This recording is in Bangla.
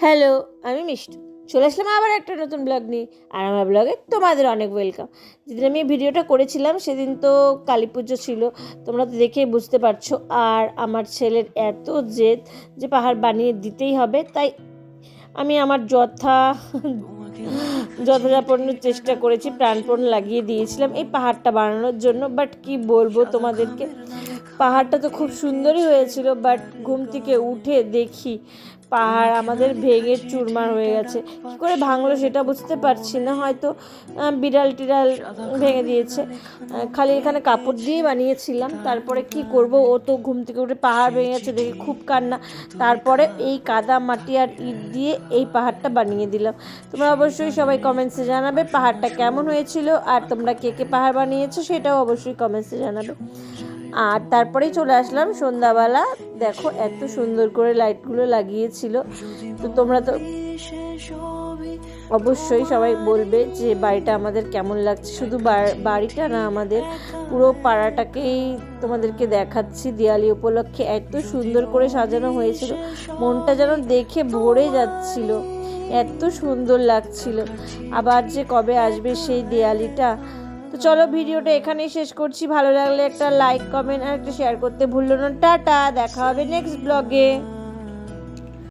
হ্যালো, আমি মিষ্টু। চলে আসলাম আবার একটা নতুন ব্লগ নিয়ে। আর আমার ব্লগে তোমাদের অনেক ওয়েলকাম। যেদিন আমি ভিডিওটা করেছিলাম সেদিন তো কালী পুজো ছিল, তোমরা তো দেখেই বুঝতে পারছো। আর আমার ছেলের এত জেদ যে পাহাড় বানিয়ে দিতেই হবে, তাই আমি আমার যথাযাপনের চেষ্টা করেছি, প্রাণপণ লাগিয়ে দিয়েছিলাম এই পাহাড়টা বানানোর জন্য। বাট কি বলবো তোমাদেরকে, পাহাড়টা তো খুব সুন্দরই হয়েছিল, বাট ঘুম থেকে উঠে দেখি পাহাড় আমাদের ভেঙে চুরমার হয়ে গেছে। কী করে ভাঙলো সেটা বুঝতে পারছি না, হয়তো বিড়াল টিড়াল ভেঙে দিয়েছে। খালি এখানে কাপড় দিয়ে বানিয়েছিলাম, তারপরে কি করব, ও তো ঘুম থেকে উঠে পাহাড় ভেঙে গেছে দেখে খুব কান্না। তারপরে এই কাদা মাটি আর ইট দিয়ে এই পাহাড়টা বানিয়ে দিলাম। তোমরা অবশ্যই সবাই কমেন্টসে জানাবে পাহাড়টা কেমন হয়েছিল, আর তোমরা কে কে পাহাড় বানিয়েছো সেটাও অবশ্যই কমেন্টসে জানাবে। আর তারপরেই চলে আসলাম সন্ধ্যাবেলা। দেখো এত সুন্দর করে লাইটগুলো লাগিয়েছিল। তো তোমরা তো অবশ্যই সবাই বলবে যে বাড়িটা আমাদের কেমন লাগছে। শুধু বাড়িটা না, আমাদের পুরো পাড়াটাকেই তোমাদেরকে দেখাচ্ছি। দিওয়ালি উপলক্ষে এত সুন্দর করে সাজানো হয়েছিল, মনটা যেন দেখে ভরে যাচ্ছিল, এত সুন্দর লাগছিল। আবার যে কবে আসবে সেই দিওয়ালিটা। তো চলো ভিডিওটা এখানেই শেষ করছি। ভালো লাগলে একটা লাইক, কমেন্ট আর একটা শেয়ার করতে ভুললো না। টাটা, দেখা হবে নেক্সট ব্লগে।